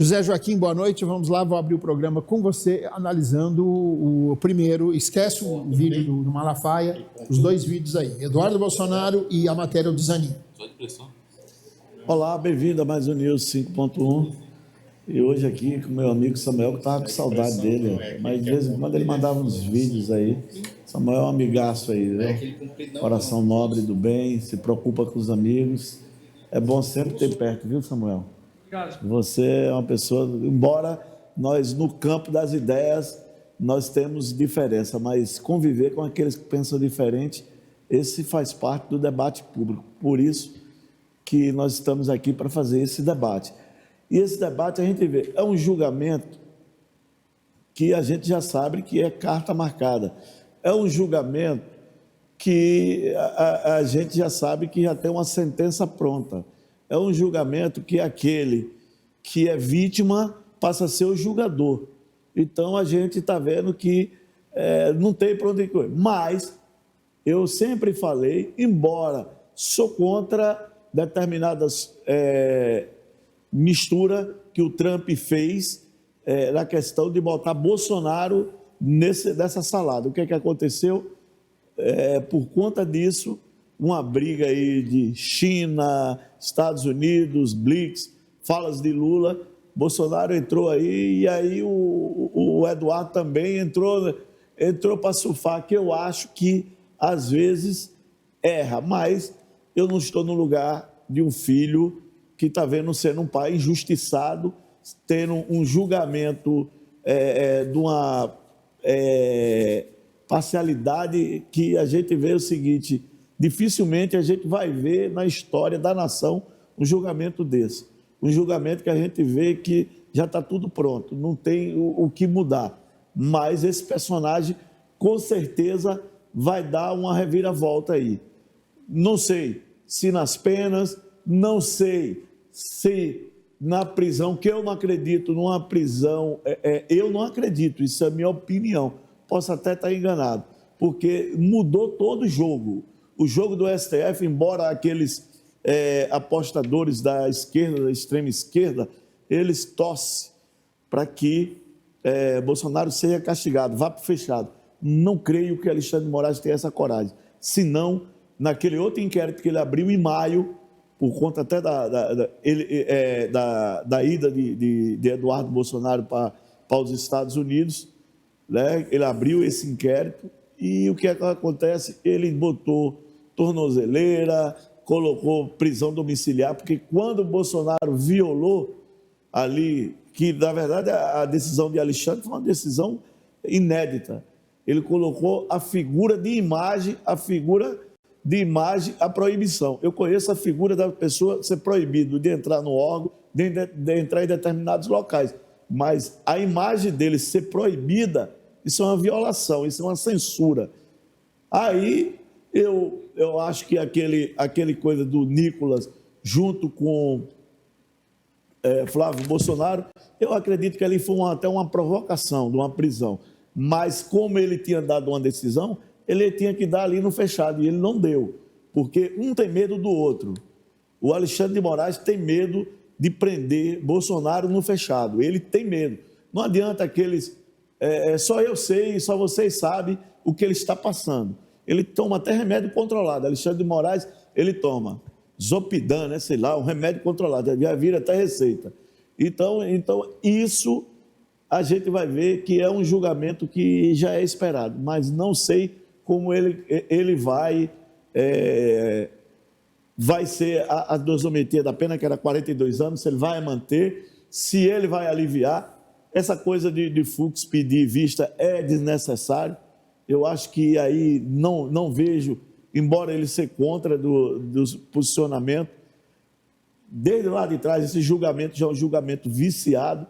José Joaquim, boa noite. Vamos lá, vou abrir o programa com você, analisando o primeiro. Esquece o vídeo do Malafaia, os dois vídeos aí. Eduardo Bolsonaro e a matéria do Zanin. Olá, bem-vindo a mais um News 5.1. E hoje aqui com meu amigo Samuel, que estava com saudade dele, mas de vez em quando ele mandava uns vídeos aí. Samuel é um amigaço aí, né? Coração nobre do bem, se preocupa com os amigos. É bom sempre ter perto, viu, Samuel? Você é uma pessoa, embora nós no campo das ideias nós temos diferença, mas conviver com aqueles que pensam diferente, esse faz parte do debate público. Por isso que nós estamos aqui para fazer esse debate. E esse debate a gente vê, é um julgamento que a gente já sabe que é carta marcada. É um julgamento que a gente já sabe que já tem uma sentença pronta. É um julgamento que aquele que é vítima passa a ser o julgador. Então, a gente está vendo que não tem para onde ir. Mas, eu sempre falei, embora sou contra determinadas mistura que o Trump fez na questão de botar Bolsonaro nessa salada. O que é que aconteceu? Por conta disso, uma briga aí de China, Estados Unidos, BRICS, falas de Lula, Bolsonaro entrou aí, e aí o Eduardo também entrou para surfar, que eu acho que às vezes erra, mas eu não estou no lugar de um filho que está vendo sendo um pai injustiçado, tendo um julgamento de uma parcialidade que a gente vê o seguinte: dificilmente a gente vai ver na história da nação um julgamento desse. Um julgamento que a gente vê que já está tudo pronto, não tem o que mudar. Mas esse personagem, com certeza, vai dar uma reviravolta aí. Não sei se nas penas, não sei se na prisão, que eu não acredito numa prisão, eu não acredito, isso é a minha opinião. Posso até estar enganado, porque mudou todo o jogo. O jogo do STF, embora aqueles apostadores da esquerda, da extrema esquerda, eles torcem para que Bolsonaro seja castigado, vá para o fechado. Não creio que Alexandre de Moraes tenha essa coragem. Senão, naquele outro inquérito que ele abriu em maio, por conta até da ida de Eduardo Bolsonaro para os Estados Unidos, né? Ele abriu esse inquérito e o que acontece? Ele botou tornozeleira, colocou prisão domiciliar, porque quando o Bolsonaro violou ali, que na verdade a decisão de Alexandre foi uma decisão inédita, ele colocou a figura de imagem, a proibição. Eu conheço a figura da pessoa ser proibido de entrar no órgão, de entrar em determinados locais, mas a imagem dele ser proibida, isso é uma violação, isso é uma censura. Aí eu acho que aquele coisa do Nicolas junto com Flávio Bolsonaro, eu acredito que ali foi até uma provocação de uma prisão, mas como ele tinha dado uma decisão, ele tinha que dar ali no fechado, e ele não deu, porque um tem medo do outro. O Alexandre de Moraes tem medo de prender Bolsonaro no fechado, ele tem medo. Não adianta aqueles, só eu sei, só vocês sabem o que ele está passando. Ele toma até remédio controlado. Alexandre de Moraes, ele toma Zopidem, né, sei lá, um remédio controlado, já vira até receita. Então, isso a gente vai ver que é um julgamento que já é esperado, mas não sei como ele vai ser a dosometria da pena, que era 42 anos, se ele vai manter, se ele vai aliviar. Essa coisa de Fux pedir vista é desnecessário. Eu acho que aí não vejo, embora ele ser contra do posicionamento, desde lá de trás, esse julgamento já é um julgamento viciado,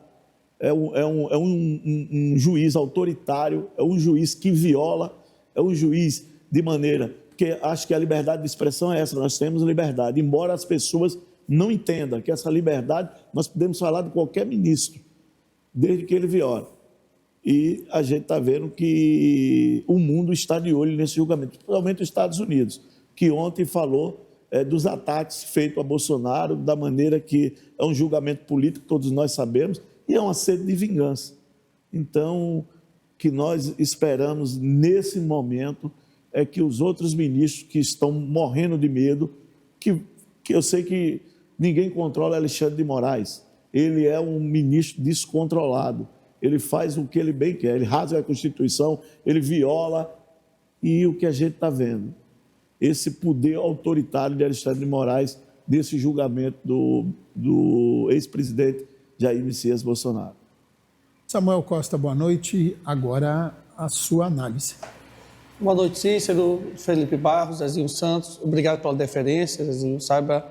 é um juiz autoritário, é um juiz que viola, é um juiz de maneira... Porque acho que a liberdade de expressão é essa, nós temos liberdade, embora as pessoas não entendam que essa liberdade, nós podemos falar de qualquer ministro, desde que ele viola. E a gente está vendo que o mundo está de olho nesse julgamento, principalmente os Estados Unidos, que ontem falou dos ataques feitos a Bolsonaro, da maneira que é um julgamento político, todos nós sabemos, e é uma sede de vingança. Então, o que nós esperamos nesse momento é que os outros ministros que estão morrendo de medo, que eu sei que ninguém controla Alexandre de Moraes, ele é um ministro descontrolado, ele faz o que ele bem quer, ele rasga a Constituição, ele viola, e o que a gente está vendo? Esse poder autoritário de Alexandre de Moraes, desse julgamento do ex-presidente Jair Messias Bolsonaro. Samuel Costa, boa noite. Agora a sua análise. Boa noite, Cícero, Felipe Barros, Zezinho Santos. Obrigado pela deferência, Zezinho. Saiba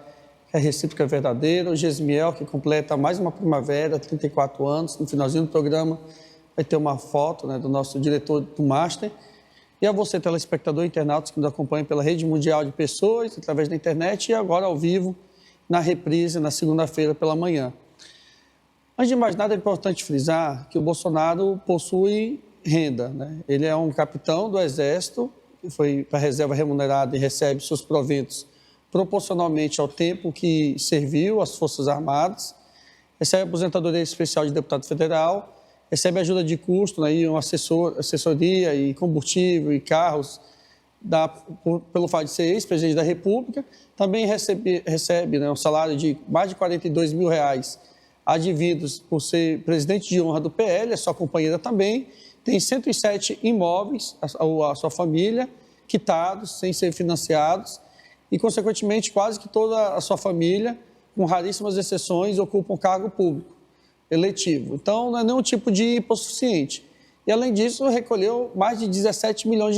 que a recíproca é verdadeira. O Gesmiel, que completa mais uma primavera, 34 anos. No finalzinho do programa vai ter uma foto, né, do nosso diretor do Master. E a você, telespectador e internautas que nos acompanham pela rede mundial de pessoas, através da internet e agora ao vivo, na reprise, na segunda-feira pela manhã. Antes de mais nada, é importante frisar que o Bolsonaro possui renda, né? Ele é um capitão do Exército, que foi para a reserva remunerada e recebe seus proventos proporcionalmente ao tempo que serviu às Forças Armadas, recebe aposentadoria especial de deputado federal, recebe ajuda de custo, né, e uma assessoria e combustível e carros pelo fato de ser ex-presidente da República. Também recebe né, um salário de mais de R$42 mil advindos por ser presidente de honra do PL, a sua companheira também. Tem 107 imóveis, a sua família, quitados, sem ser financiados, e, consequentemente, quase que toda a sua família, com raríssimas exceções, ocupa um cargo público eletivo. Então, não é nenhum tipo de hipossuficiente. E, além disso, recolheu mais de R$17 milhões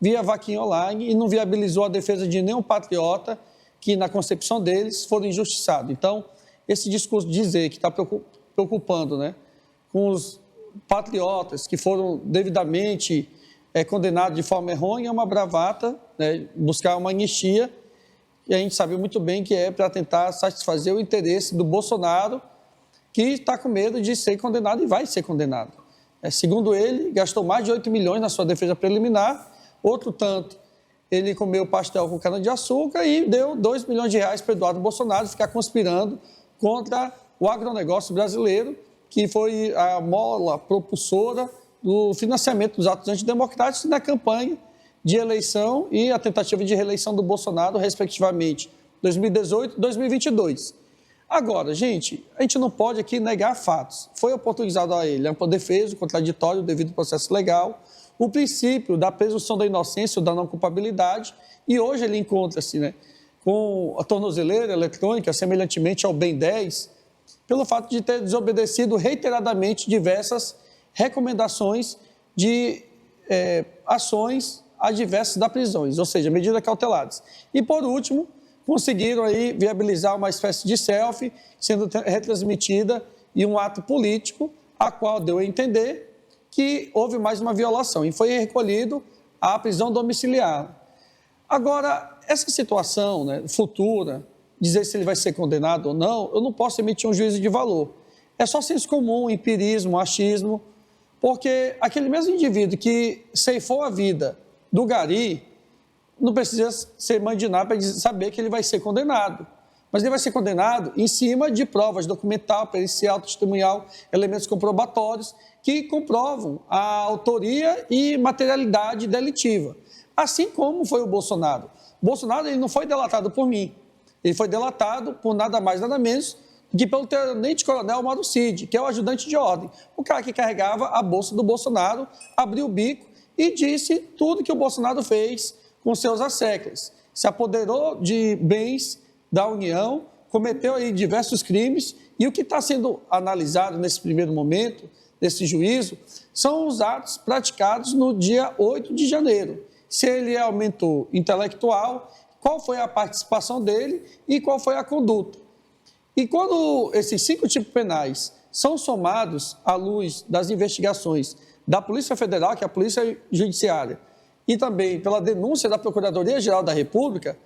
via vaquinha online e não viabilizou a defesa de nenhum patriota que, na concepção deles, foram injustiçados. Então, esse discurso de dizer que está preocupando, né, com os patriotas que foram devidamente condenados de forma errônea é uma bravata, né, buscar uma anistia, e a gente sabe muito bem que é para tentar satisfazer o interesse do Bolsonaro, que está com medo de ser condenado e vai ser condenado. Segundo ele, gastou mais de 8 milhões na sua defesa preliminar, outro tanto ele comeu pastel com cana-de-açúcar e deu R$2 milhões para Eduardo Bolsonaro ficar conspirando contra o agronegócio brasileiro, que foi a mola propulsora do financiamento dos atos antidemocráticos na campanha de eleição e a tentativa de reeleição do Bolsonaro, respectivamente, 2018 e 2022. Agora, gente, a gente não pode aqui negar fatos. Foi oportunizado a ele ampla defesa, o contraditório, devido ao processo legal, o princípio da presunção da inocência ou da não culpabilidade, e hoje ele encontra-se, né, com a tornozeleira eletrônica, semelhantemente ao BEM 10, pelo fato de ter desobedecido reiteradamente diversas recomendações de ações adversas da prisões, ou seja, medidas cautelares. E, por último, conseguiram aí viabilizar uma espécie de selfie sendo retransmitida e um ato político, a qual deu a entender que houve mais uma violação e foi recolhido à prisão domiciliar. Agora, essa situação, né, futura, dizer se ele vai ser condenado ou não, eu não posso emitir um juízo de valor. É só senso comum, empirismo, achismo, porque aquele mesmo indivíduo que ceifou a vida do Gari não precisa ser mãe de nada para saber que ele vai ser condenado. Mas ele vai ser condenado em cima de provas documental, pericial, testemunhal, elementos comprobatórios que comprovam a autoria e materialidade delitiva. Assim como foi o Bolsonaro. O Bolsonaro ele não foi delatado por mim. Ele foi delatado por nada mais, nada menos do que pelo tenente-coronel Mauro Cid, que é o ajudante de ordem. O cara que carregava a bolsa do Bolsonaro, abriu o bico e disse tudo que o Bolsonaro fez com seus asseclas. Se apoderou de bens da União, cometeu aí diversos crimes e o que está sendo analisado nesse primeiro momento, nesse juízo, são os atos praticados no dia 8 de janeiro. Se ele aumentou intelectual, qual foi a participação dele e qual foi a conduta. E quando esses 5 tipos penais são somados à luz das investigações da Polícia Federal, que é a Polícia Judiciária, e também pela denúncia da Procuradoria-Geral da República,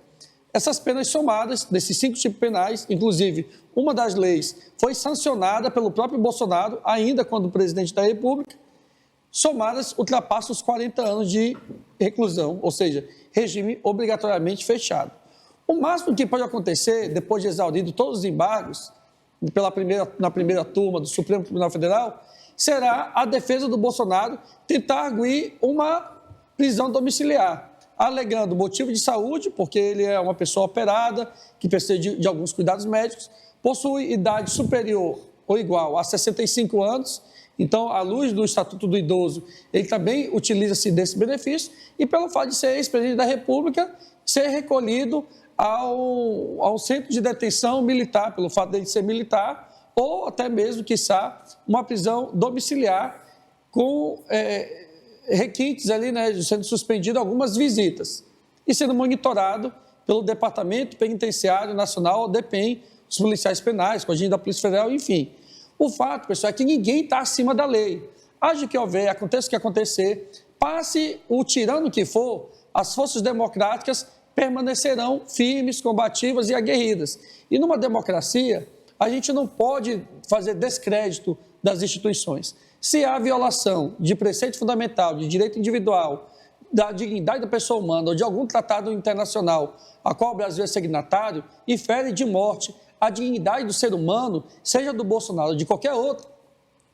essas penas somadas, desses 5 tipos penais, inclusive uma das leis foi sancionada pelo próprio Bolsonaro, ainda quando presidente da República, somadas ultrapassam os 40 anos de reclusão, ou seja, regime obrigatoriamente fechado. O máximo que pode acontecer, depois de exaurido todos os embargos, na primeira turma do Supremo Tribunal Federal, será a defesa do Bolsonaro tentar arguir uma prisão domiciliar, alegando motivo de saúde, porque ele é uma pessoa operada, que precisa de alguns cuidados médicos, possui idade superior ou igual a 65 anos, então, à luz do Estatuto do Idoso, ele também utiliza-se desse benefício, e pelo fato de ser ex-presidente da República, ser recolhido ao centro de detenção militar, pelo fato de ele ser militar, ou até mesmo, quiçá, uma prisão domiciliar com requintes ali, né, sendo suspendido algumas visitas e sendo monitorado pelo Departamento Penitenciário Nacional, DEPEN, os policiais penais, com a agente da Polícia Federal, enfim. O fato, pessoal, é que ninguém está acima da lei. Haja o que houver, aconteça o que acontecer, passe o tirano que for, as forças democráticas permanecerão firmes, combativas e aguerridas. E numa democracia, a gente não pode fazer descrédito das instituições. Se há violação de preceito fundamental, de direito individual, da dignidade da pessoa humana ou de algum tratado internacional a qual o Brasil é signatário e fere de morte a dignidade do ser humano, seja do Bolsonaro ou de qualquer outro,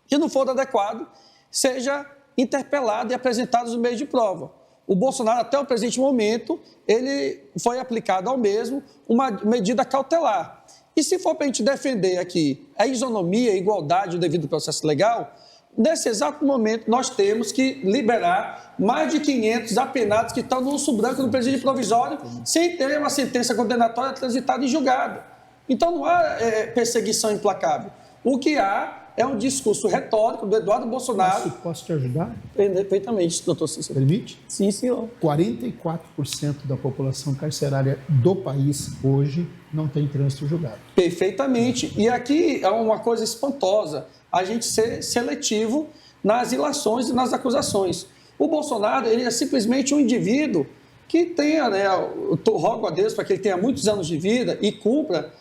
que não for adequado, seja interpelado e apresentado no meio de prova. O Bolsonaro, até o presente momento, ele foi aplicado ao mesmo uma medida cautelar. E se for para a gente defender aqui a isonomia, a igualdade, o devido processo legal, nesse exato momento nós temos que liberar mais de 500 apenados que estão no urso branco no presídio provisório, sem ter uma sentença condenatória transitada e julgada. Então não há perseguição implacável. O que há é um discurso retórico do Eduardo Bolsonaro. Posso te ajudar? Perfeitamente, doutor Cícero. Permite? Sim, senhor. 44% da população carcerária do país hoje não tem trânsito julgado. Perfeitamente. E aqui é uma coisa espantosa, a gente ser seletivo nas ilações e nas acusações. O Bolsonaro, ele é simplesmente um indivíduo que tenha, né, eu rogo a Deus para que ele tenha muitos anos de vida e cumpra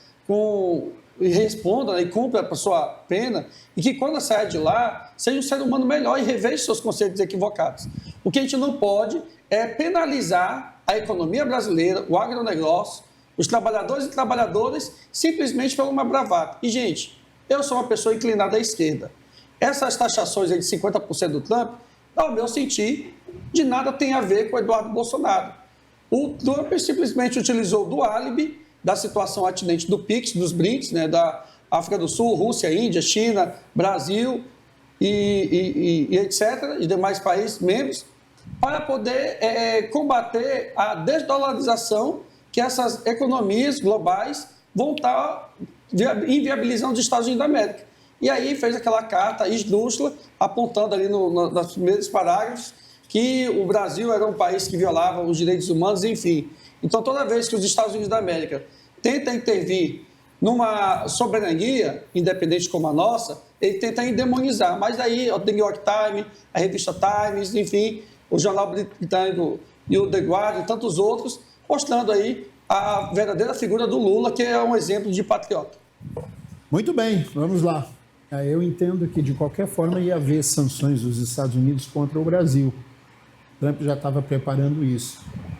e responda, né, e cumpra a sua pena, e que quando sair de lá, seja um ser humano melhor e reveja seus conceitos equivocados. O que a gente não pode é penalizar a economia brasileira, o agronegócio, os trabalhadores e trabalhadoras, simplesmente por uma bravata. E, gente, eu sou uma pessoa inclinada à esquerda. Essas taxações aí de 50% do Trump, ao meu sentir, de nada tem a ver com o Eduardo Bolsonaro. O Trump simplesmente utilizou do álibi da situação atinente do PIX, dos BRICS, né, da África do Sul, Rússia, Índia, China, Brasil e etc., e demais países membros, para poder combater a desdolarização que essas economias globais vão estar inviabilizando os Estados Unidos da América. E aí fez aquela carta esdrúxula, apontando ali nos primeiros parágrafos que o Brasil era um país que violava os direitos humanos, enfim. Então, toda vez que os Estados Unidos da América tenta intervir numa soberania independente como a nossa, ele tenta endemonizar. Mas daí o The New York Times, a revista Times, enfim, o jornal britânico e o The Guardian e tantos outros, mostrando aí a verdadeira figura do Lula, que é um exemplo de patriota. Muito bem, vamos lá. Eu entendo que, de qualquer forma, ia haver sanções dos Estados Unidos contra o Brasil. Trump já estava preparando isso.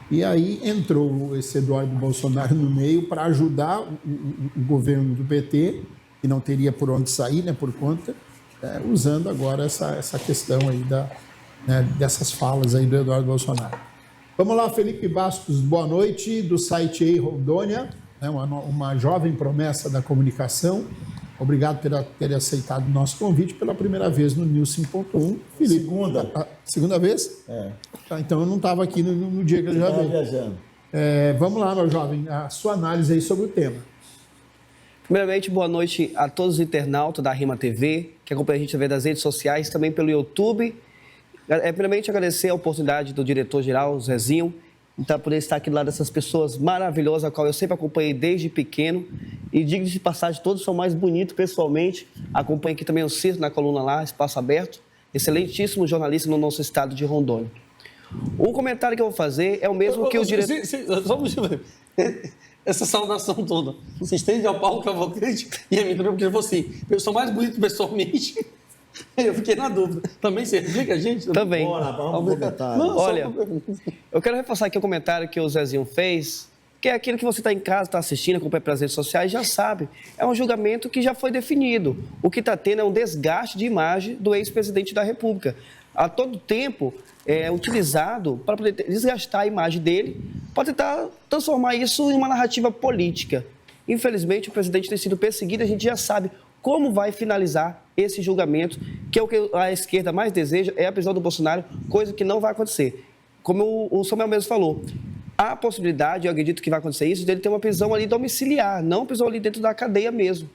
E aí entrou esse Eduardo Bolsonaro no meio para ajudar o governo do PT, que não teria por onde sair, né, por conta, usando agora essa questão aí dessas falas aí do Eduardo Bolsonaro. Vamos lá, Felipe Bastos, boa noite, do site Ei Rondônia, né, uma jovem promessa da comunicação. Obrigado por ter aceitado o nosso convite pela primeira vez no News 5.1. Felipe, segunda vez? É. Tá, então eu não estava aqui no dia que ele já veio. Viajando. Vamos lá, meu jovem, a sua análise aí sobre o tema. Primeiramente, boa noite a todos os internautas da Rima TV, que acompanham a gente através das redes sociais, também pelo YouTube. Primeiramente, agradecer a oportunidade do diretor-geral, Zezinho, então, poder estar aqui do lado dessas pessoas maravilhosas, a qual eu sempre acompanhei desde pequeno. E digo de passagem, todos são mais bonitos pessoalmente. Acompanho aqui também o Ciro na coluna lá, Espaço Aberto. Excelentíssimo jornalista no nosso estado de Rondônia. Um comentário que eu vou fazer é o mesmo que o diretor... Vamos ver. Essa saudação toda. Se estende ao Paulo Cavalcante e a mim também, porque ele falou assim, eu sou mais bonito pessoalmente... Eu fiquei na dúvida. Também você explica a gente? Também. Bora, vamos comentar. Olha, eu quero reforçar aqui o comentário que o Zezinho fez, Porque é aquilo que você está em casa, está assistindo, acompanha pelas redes sociais, já sabe. É um julgamento que já foi definido. O que está tendo é um desgaste de imagem do ex-presidente da República. A todo tempo é utilizado para poder desgastar a imagem dele, para tentar transformar isso em uma narrativa política. Infelizmente, o presidente tem sido perseguido, a gente já sabe como vai finalizar esse julgamento, que é o que a esquerda mais deseja, é a prisão do Bolsonaro, coisa que não vai acontecer. Como o Samuel mesmo falou, há a possibilidade, eu acredito que vai acontecer isso, dele ter uma prisão ali domiciliar, não prisão ali dentro da cadeia mesmo.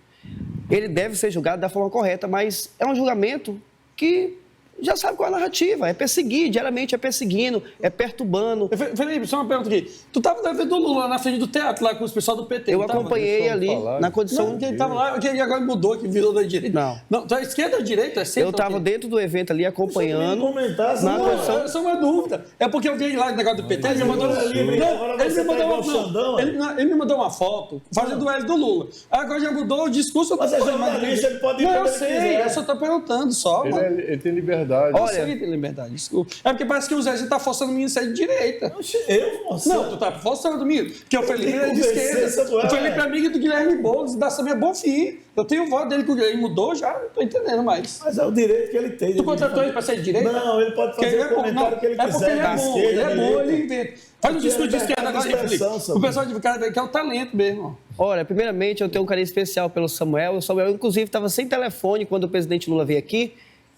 Ele deve ser julgado da forma correta, mas é um julgamento que já sabe qual é a narrativa, é perseguir, diariamente é perseguindo, é perturbando. Felipe, só uma pergunta aqui. Tu estava no evento do Lula, lá na frente do teatro, lá com os pessoal do PT. Eu acompanhei ali, na condição... Não, quem estava lá, quem agora mudou, que virou da direita. Não. Tu é esquerda ou direita? É centro, Eu estava dentro do evento ali, acompanhando. Na condição... Só uma dúvida. É porque eu vi lá no negócio do PT, ele me mandou... Ele me mandou uma foto fazendo o L do Lula. Agora já mudou o discurso... Mas é jornalista, ele pode ir não, pra eu onde ele sei, quiser. eu só estou perguntando só, mano. Ele tem liberdade. Eu sei que tem liberdade, desculpa. É porque parece que o Zé está forçando o menino a sair de direita. Eu, moça. Não, tu tá forçando, menino. Porque o Felipe é de convencer, esquerda. Samuel. O Felipe é amigo do Guilherme Boulos, da Samia Bonfim. Eu tenho o voto dele que o Guilherme mudou já, não tô entendendo mais. Mas é o direito que ele tem. Tu contratou ele para ser de direita? Não, ele pode fazer o comentário que ele quiser. É porque ele é da bom, esquerda, ele é bom, direita. ele inventa. Faz um discurso de esquerda agora aí, Felipe. O pessoal de cara que é o talento mesmo. Olha, primeiramente eu tenho um carinho especial pelo Samuel. O Samuel, inclusive, estava sem telefone quando o presidente Lula veio aqui.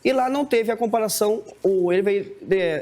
E lá não teve a comparação, ele veio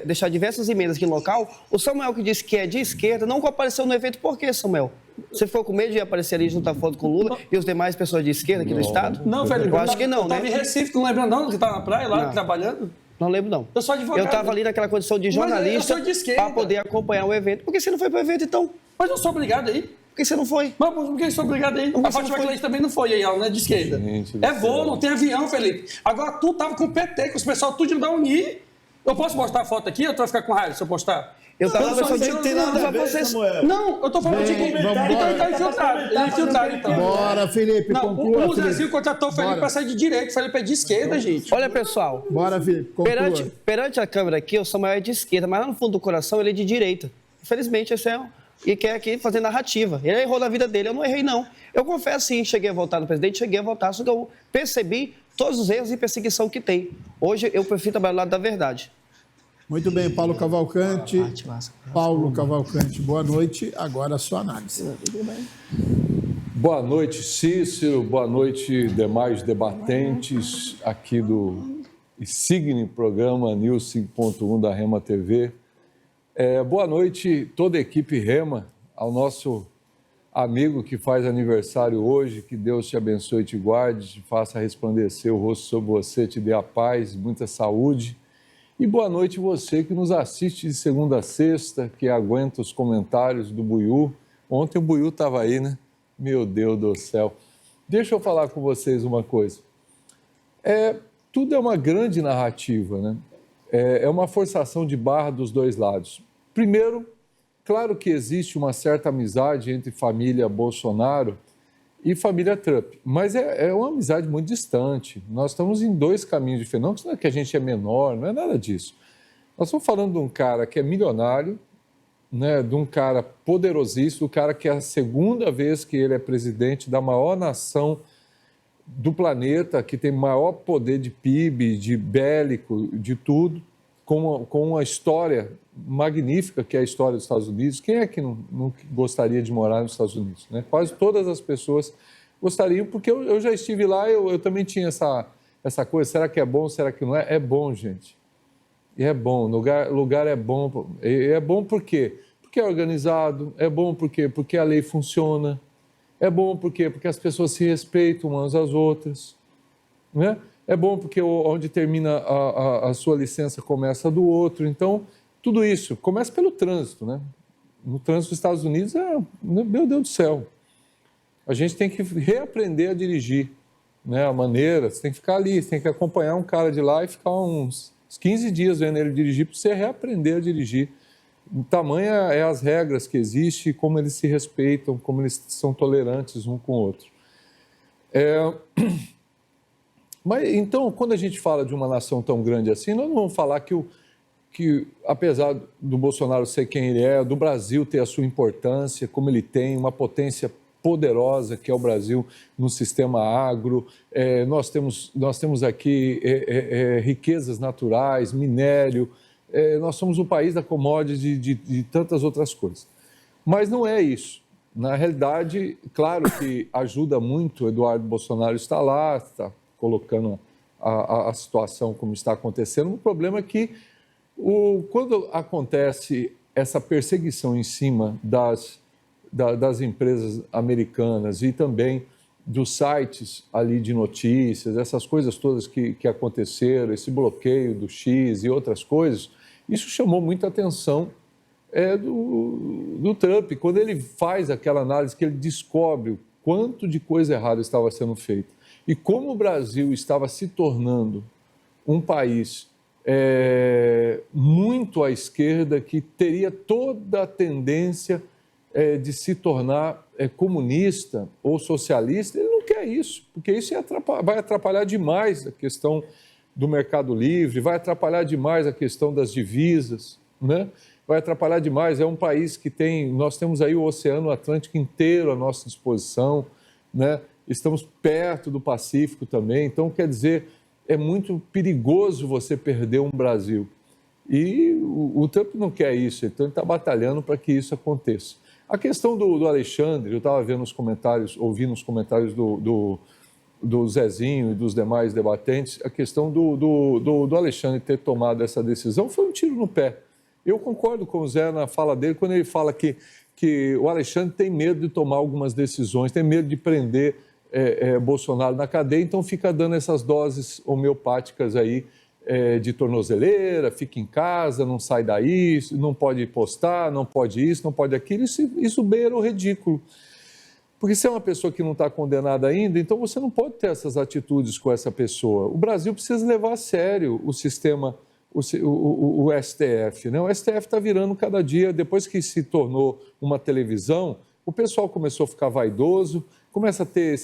deixar diversas emendas aqui no local. O Samuel, que disse que é de esquerda, não compareceu no evento. Por quê, Samuel? Você ficou com medo de aparecer ali junto à foto com o Lula e os demais pessoas de esquerda aqui no estado? Não, Felipe. Eu acho que não, né? Estava em Recife, tu não lembra não, que estava na praia lá, Não. trabalhando? Não lembro, não. Eu sou advogado. Eu estava ali naquela condição de Mas eu jornalista sou de esquerda. para poder acompanhar o evento. Por que você não foi para o evento, então? Mas eu sou obrigado aí. Por que você não foi? Mas por que eu sou obrigado aí? A Fátima Cleide também não foi aí, ela não é de esquerda. Gente do É voo, céu. não tem avião, Felipe. Agora tu tava com o PT, com os pessoal tudo da Unir. Eu posso postar a foto aqui ou tu vai ficar com raiva se eu postar? Eu estava Não, só não dizendo tem nada a ver, vocês. Samuel. Não, eu tô falando de Vem, então vambora. ele tá infiltrado. Ele é infiltrado, então. Bora, Felipe, Não, conclua, o Zezinho Felipe. contratou o Felipe Bora. para sair de direita. O Felipe é de esquerda, gente. Olha, pessoal, Bora, Felipe, conclua. perante a câmera aqui, o Samuel é de esquerda, mas lá no fundo do coração ele é de direita. Infelizmente, esse é e quer aqui fazer narrativa. Ele errou na vida dele, eu não errei, não. Eu confesso, sim, cheguei a votar no presidente, cheguei a votar, só que eu percebi todos os erros e perseguição que tem. Hoje, eu prefiro trabalhar do lado da verdade. Muito bem, Paulo Cavalcante. Paulo Cavalcante, boa noite. Agora a sua análise. Boa noite, Cícero. Boa noite, demais debatentes aqui do Insigne Programa News 5.1 da Rema TV. Boa noite, toda a equipe Rema, ao nosso amigo que faz aniversário hoje. Que Deus te abençoe e te guarde, te faça resplandecer o rosto sobre você, te dê a paz, muita saúde. E boa noite você que nos assiste de segunda a sexta, que aguenta os comentários do Buiú. Ontem o Buiú estava aí, né? Meu Deus do céu. Deixa eu falar com vocês uma coisa. Tudo é uma grande narrativa, né? É uma forçação de barra dos dois lados. Primeiro, claro que existe uma certa amizade entre família Bolsonaro e família Trump, mas é uma amizade muito distante. Nós estamos em dois caminhos diferentes. Não é que a gente é menor, não é nada disso. Nós estamos falando de um cara que é milionário, né, de um cara poderosíssimo, do cara que é a segunda vez que ele é presidente da maior nação do planeta, que tem maior poder de PIB, de bélico, de tudo, com uma história magnífica que é a história dos Estados Unidos. Quem é que não gostaria de morar nos Estados Unidos, né? Quase todas as pessoas gostariam, porque eu já estive lá, eu também tinha essa coisa, será que é bom, será que não é? É bom, gente. E é bom, lugar é bom. É bom por quê? Porque é organizado, é bom porque a lei funciona, é bom porque as pessoas se respeitam umas às outras, né? É bom porque onde termina a sua licença começa a do outro. Então, tudo isso começa pelo trânsito, né? No trânsito dos Estados Unidos, meu Deus do céu, a gente tem que reaprender a dirigir, né? A maneira, você tem que ficar ali, você tem que acompanhar um cara de lá e ficar uns 15 dias vendo ele dirigir para você reaprender a dirigir. O tamanho é as regras que existem, como eles se respeitam, como eles são tolerantes um com o outro. Mas, então, quando a gente fala de uma nação tão grande assim, nós não vamos falar que que, apesar do Bolsonaro ser quem ele é, do Brasil ter a sua importância, como ele tem, uma potência poderosa que é o Brasil no sistema agro, nós temos aqui riquezas naturais, minério, nós somos o país da commodity de tantas outras coisas. Mas não é isso. Na realidade, claro que ajuda muito o Eduardo Bolsonaro estar lá, está colocando a situação como está acontecendo. O problema é que quando acontece essa perseguição em cima das empresas americanas e também dos sites ali de notícias, essas coisas todas que aconteceram, esse bloqueio do X e outras coisas, isso chamou muita atenção do Trump, quando ele faz aquela análise que ele descobre o quanto de coisa errada estava sendo feita e como o Brasil estava se tornando um país muito à esquerda, que teria toda a tendência de se tornar comunista ou socialista. Ele não quer isso, porque isso vai atrapalhar demais a questão do mercado livre, vai atrapalhar demais a questão das divisas, né? Vai atrapalhar demais. É um país que nós temos aí o Oceano Atlântico inteiro à nossa disposição, né? Estamos perto do Pacífico também, então quer dizer, é muito perigoso você perder um Brasil. E o Trump não quer isso, então ele está batalhando para que isso aconteça. A questão do Alexandre, eu estava vendo os comentários, ouvindo os comentários do Zezinho e dos demais debatentes, a questão do Alexandre ter tomado essa decisão foi um tiro no pé. Eu concordo com o Zé na fala dele, quando ele fala que o Alexandre tem medo de tomar algumas decisões, tem medo de prender Bolsonaro na cadeia, então fica dando essas doses homeopáticas aí de tornozeleira, fica em casa, não sai daí, não pode postar, não pode isso, não pode aquilo. Isso beira o ridículo. Porque se é uma pessoa que não está condenada ainda, então você não pode ter essas atitudes com essa pessoa. O Brasil precisa levar a sério o sistema, o STF, né? O STF está virando cada dia, depois que se tornou uma televisão, o pessoal começou a ficar vaidoso, começa a ter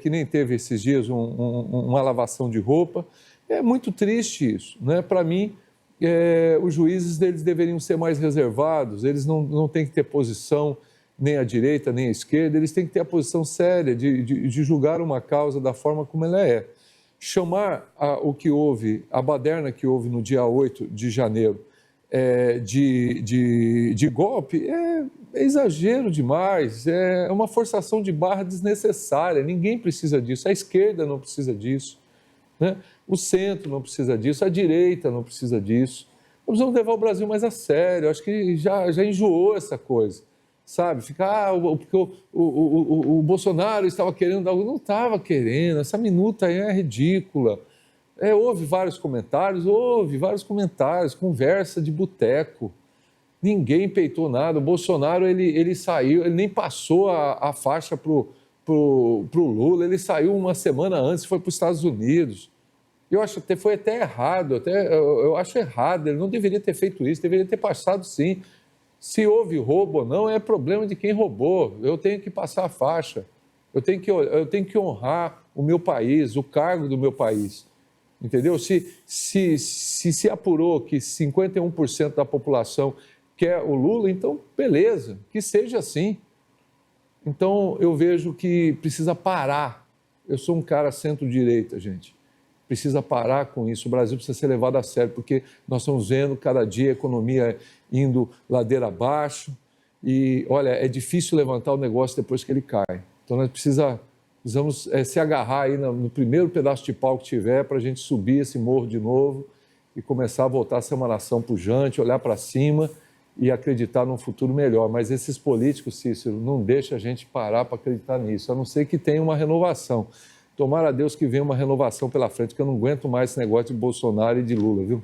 que nem teve esses dias uma lavação de roupa. É muito triste isso, né? Para mim, os juízes deles deveriam ser mais reservados, eles não têm que ter posição nem à direita nem à esquerda, eles têm que ter a posição séria de julgar uma causa da forma como ela é. Chamar o que houve, a baderna que houve no dia 8 de janeiro de golpe é exagero demais, é uma forçação de barra desnecessária, ninguém precisa disso, a esquerda não precisa disso, né? O centro não precisa disso, a direita não precisa disso. Nós precisamos levar o Brasil mais a sério, acho que já enjoou essa coisa, sabe? Ficar, porque o Bolsonaro estava querendo algo, não estava querendo, essa minuta aí é ridícula. Houve vários comentários, conversa de boteco, ninguém peitou nada, o Bolsonaro ele saiu, ele nem passou a faixa pro Lula, ele saiu uma semana antes, foi para os Estados Unidos. Eu acho que foi até errado, eu acho errado, ele não deveria ter feito isso, deveria ter passado sim. Se houve roubo ou não, é problema de quem roubou, eu tenho que passar a faixa, eu tenho que honrar o meu país, o cargo do meu país, entendeu? Se apurou que 51% da população quer o Lula, então beleza, que seja assim. Então eu vejo que precisa parar, eu sou um cara centro-direita, gente. Precisa parar com isso, o Brasil precisa ser levado a sério, porque nós estamos vendo cada dia a economia indo ladeira abaixo e, olha, é difícil levantar o negócio depois que ele cai. Então nós precisamos se agarrar aí no primeiro pedaço de pau que tiver para a gente subir esse morro de novo e começar a voltar a ser uma nação pujante, olhar para cima e acreditar num futuro melhor. Mas esses políticos, Cícero, não deixam a gente parar para acreditar nisso, a não ser que tenha uma renovação. Tomara a Deus que venha uma renovação pela frente, que eu não aguento mais esse negócio de Bolsonaro e de Lula, viu?